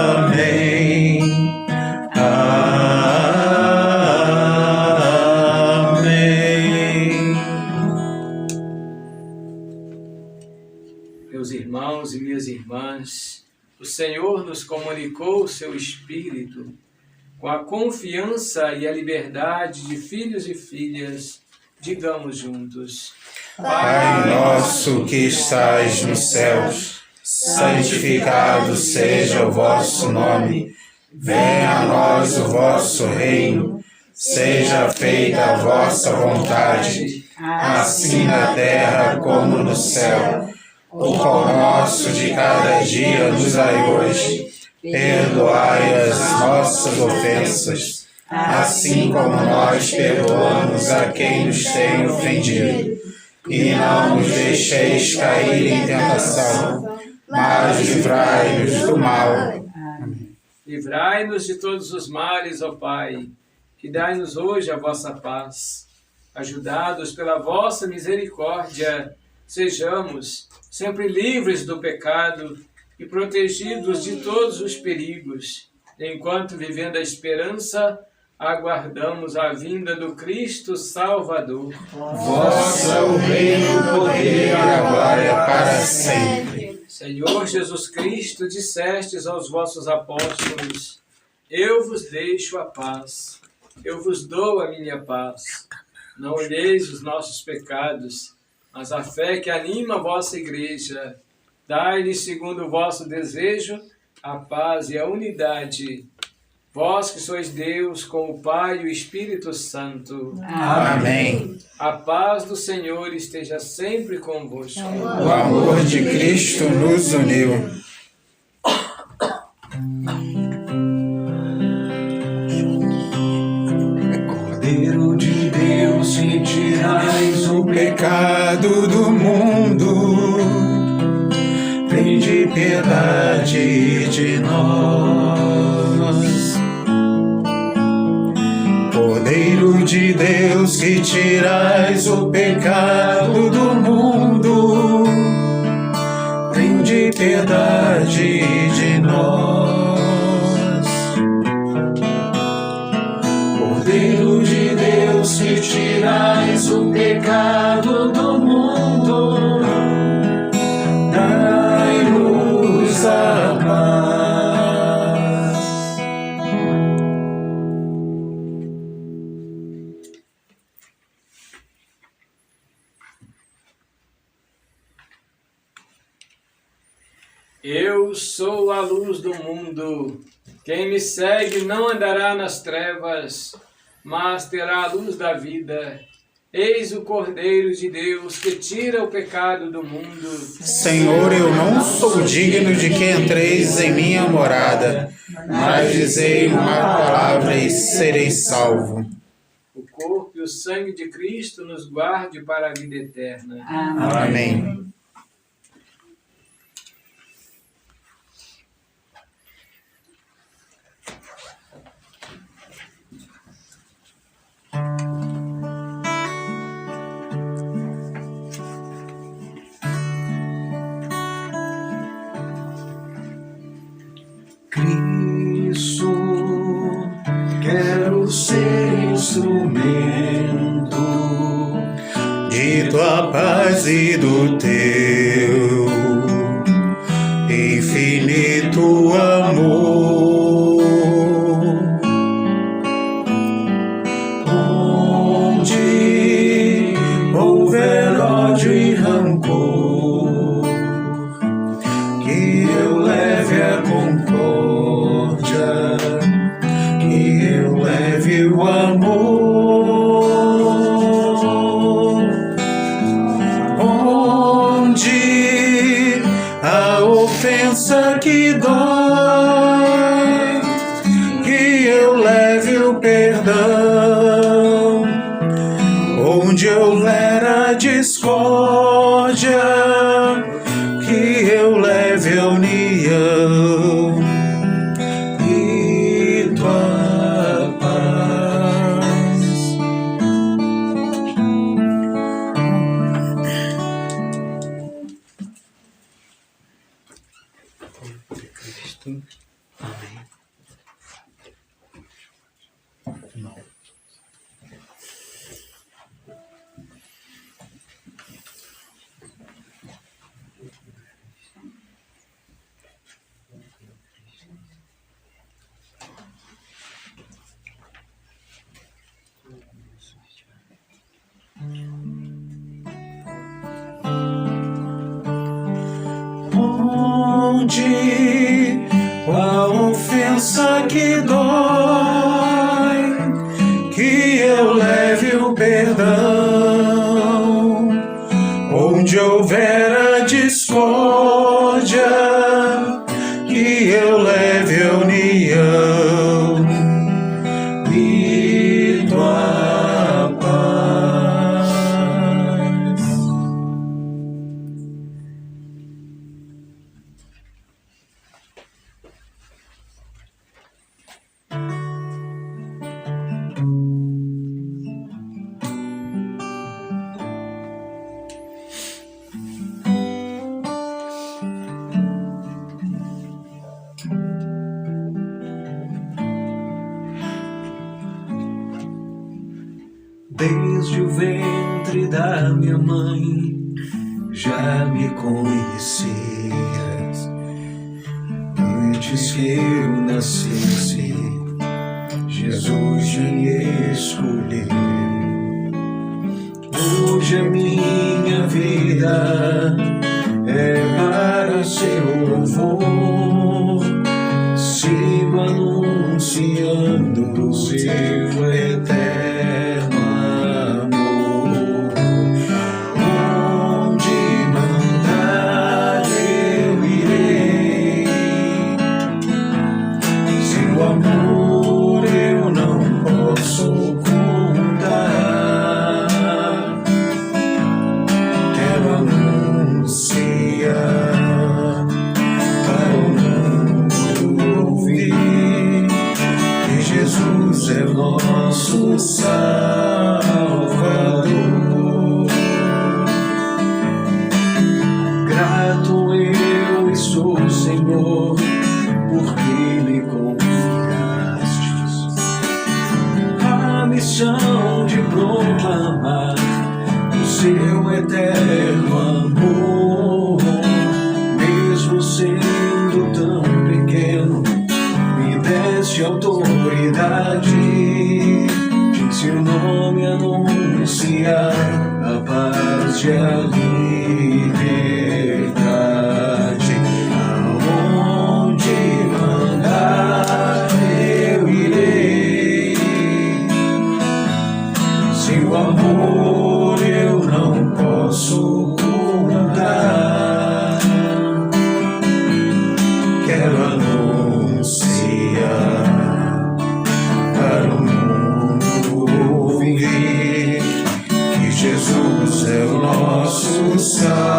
Amém. Amém. Meus irmãos e minhas irmãs, o Senhor nos comunicou o seu Espírito com a confiança e a liberdade de filhos e filhas. Digamos juntos: Pai nosso que estais nos céus, santificado seja o vosso nome. Venha a nós o vosso reino. Seja feita a vossa vontade, assim na terra como no céu. O pão nosso de cada dia nos dai hoje. Perdoai as nossas ofensas, assim como nós perdoamos a quem nos tem ofendido. E não nos deixeis cair em tentação, mas livrai-nos do mal. livrai-nos de todos os males, ó Pai, e dai-nos hoje a vossa paz. Ajudados pela vossa misericórdia, sejamos sempre livres do pecado e protegidos de todos os perigos, enquanto, vivendo a esperança, aguardamos a vinda do Cristo Salvador. Vosso é o reino, o poder e a glória para sempre. Senhor Jesus Cristo, dissestes aos vossos apóstolos: eu vos deixo a paz, eu vos dou a minha paz. Não olheis os nossos pecados, mas a fé que anima a vossa igreja. Dai-lhe, segundo o vosso desejo, a paz e a unidade. Vós que sois Deus, com o Pai e o Espírito Santo. Amém. A paz do Senhor esteja sempre convosco. O amor de Cristo nos uniu. Cordeiro de Deus, que tirais o pecado do mundo, tende piedade de nós. Cordeiro de Deus, que tirais o pecado do mundo, tende piedade de nós. Cordeiro de Deus, pecado do mundo, dai-nos a paz. Eu sou a luz do mundo. Quem me segue não andará nas trevas, mas terá a luz da vida. Eis o Cordeiro de Deus que tira o pecado do mundo. Senhor, eu não sou digno de que entreis em minha morada, mas dizei uma palavra e serei salvo. O corpo e o sangue de Cristo nos guarde para a vida eterna. Amém. Cristo, quero ser instrumento De tua paz e do teu infinito amor, onde houver ódio e rancor, que eu leve a concórdia, que eu leve o amor. Onde a ofensa que dói, que eu leve o perdão. Onde houver a discórdia, que eu leve a união e tua paz. Onde a ofensa que dói, que eu leve o perdão. Onde houver a discórdia, que eu leve a união e tua paz. Desde o ventre da minha mãe já me conhecias. Antes que eu nascesse, Jesus me escolheu. Hoje a minha vida é para seu louvor. Sigo anunciando o seu eterno amor. Onde mandar eu irei, seu amor eu não posso ocultar. Quero anunciar para o mundo ouvir que Jesus é o nosso Salvador. Grato eu estou, Senhor, porque me confiastes a missão de proclamar eterno amor, mesmo sendo tão pequeno, me deste autoridade, em seu nome anunciar a paz e a liberdade. Aonde mandar eu irei, seu amor eu não posso contar. Quero anunciar para o mundo ouvir que Jesus é o nosso Salvador.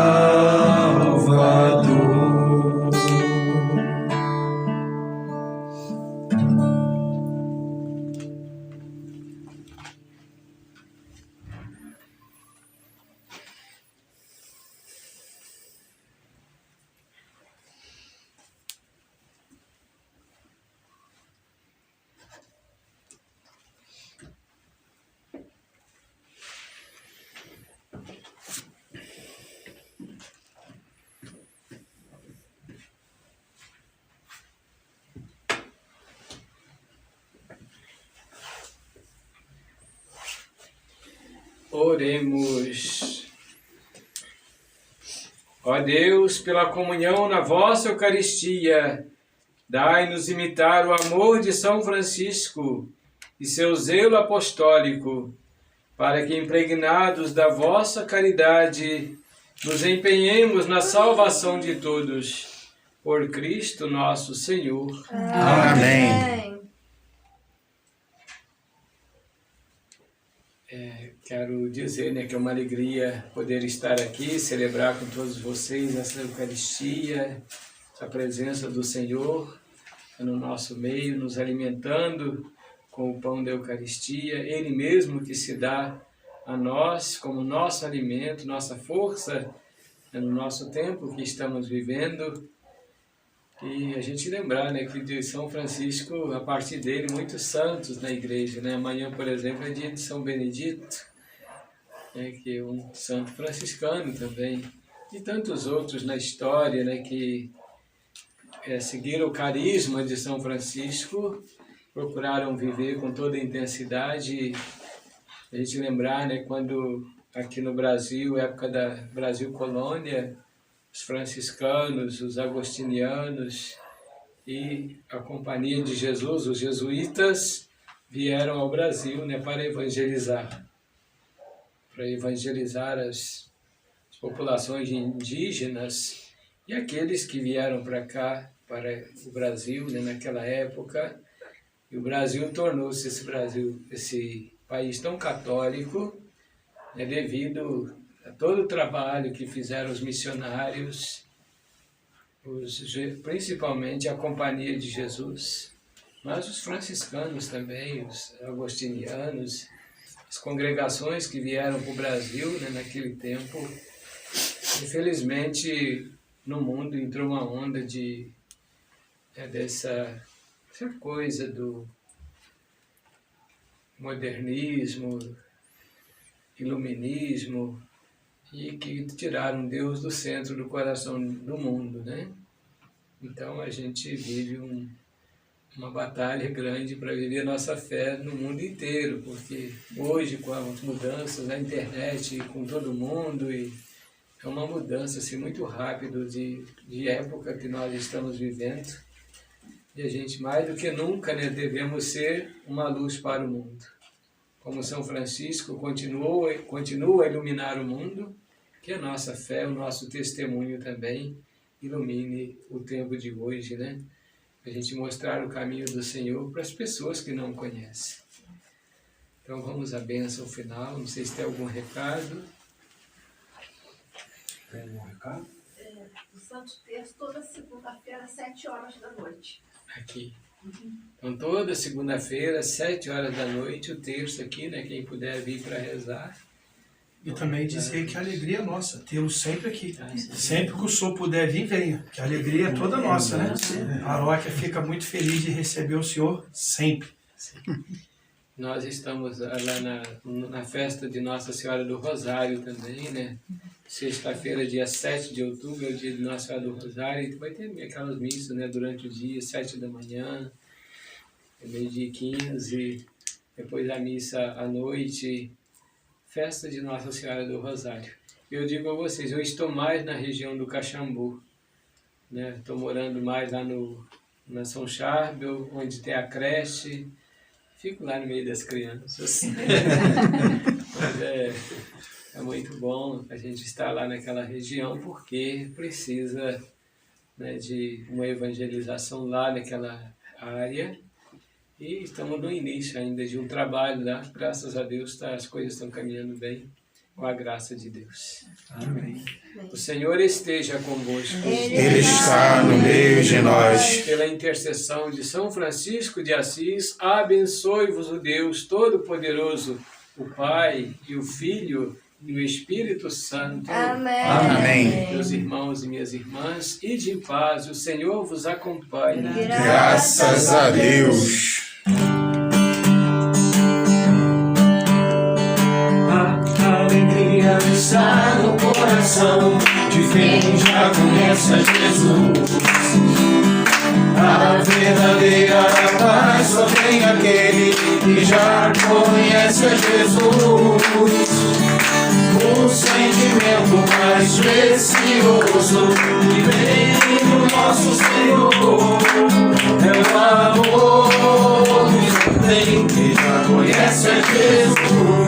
Oremos. Ó Deus, pela comunhão na vossa Eucaristia, dai-nos imitar o amor de São Francisco e seu zelo apostólico, para que, impregnados da vossa caridade, nos empenhemos na salvação de todos. Por Cristo nosso Senhor. Amém. Quero dizer, que é uma alegria poder estar aqui, celebrar com todos vocês essa Eucaristia, essa presença do Senhor no nosso meio, nos alimentando com o pão da Eucaristia, Ele mesmo que se dá a nós como nosso alimento, nossa força no nosso tempo que estamos vivendo. E a gente lembrar, que de São Francisco, a partir dele, muitos santos na igreja. Amanhã, por exemplo, é dia de São Benedito, que é um santo franciscano também. E tantos outros na história, que seguiram o carisma de São Francisco, procuraram viver com toda a intensidade. A gente lembrar, quando aqui no Brasil, época da Brasil Colônia, os franciscanos, os agostinianos e a Companhia de Jesus, os jesuítas, vieram ao Brasil para evangelizar as populações indígenas e aqueles que vieram para cá, para o Brasil, naquela época. E o Brasil tornou-se esse país tão católico, devido a todo o trabalho que fizeram os missionários, principalmente a Companhia de Jesus, mas os franciscanos também, os agostinianos, as congregações que vieram para o Brasil naquele tempo. Infelizmente, no mundo entrou uma onda dessa coisa do modernismo, iluminismo, e que tiraram Deus do centro do coração do mundo, Então a gente vive uma batalha grande para viver a nossa fé no mundo inteiro, porque hoje, com as mudanças na internet, com todo mundo, e é uma mudança muito rápida de época que nós estamos vivendo, e a gente, mais do que nunca, devemos ser uma luz para o mundo. Como São Francisco continua a iluminar o mundo, que a nossa fé, o nosso testemunho também ilumine o tempo de hoje, A gente mostrar o caminho do Senhor para as pessoas que não conhecem. Então vamos à bênção final. Não sei se tem algum recado. Tem algum recado? O Santo Terço toda segunda-feira, às 7 horas da noite. Aqui. Então toda segunda-feira, às 7 horas da noite, o terço aqui, Quem puder vir para rezar. E também dizer que a alegria é nossa, tê-lo sempre aqui. Sempre que o senhor puder vir, venha, que a alegria é toda nossa, A paróquia fica muito feliz de receber o senhor sempre. Nós estamos lá na festa de Nossa Senhora do Rosário também, né? Sexta-feira, dia 7 de outubro, é o dia de Nossa Senhora do Rosário. E vai ter aquelas missas, né? Durante o dia, 7 da manhã, meio-dia e 15, depois a missa à noite, festa de Nossa Senhora do Rosário. Eu digo a vocês, eu estou mais na região do Caxambu, né? Estou morando mais lá na São Charbel, onde tem a creche. Fico lá no meio das crianças. Mas é muito bom a gente estar lá naquela região, porque precisa, né, de uma evangelização lá naquela área. E estamos no início ainda de um trabalho lá. Graças a Deus as coisas estão caminhando bem, com a graça de Deus. Amém. O Senhor esteja convosco. Ele está no meio de nós. Pela intercessão de São Francisco de Assis, abençoe-vos o Deus Todo-Poderoso, o Pai e o Filho e o Espírito Santo. Amém. Amém. Meus irmãos e minhas irmãs, ide em paz, o Senhor vos acompanhe. Graças a Deus. A alegria está no coração de quem já conhece a Jesus. A verdadeira paz só tem aquele que já conhece a Jesus. O sentimento mais precioso que vem do nosso Senhor é o amor que só tem que já conhece a Jesus.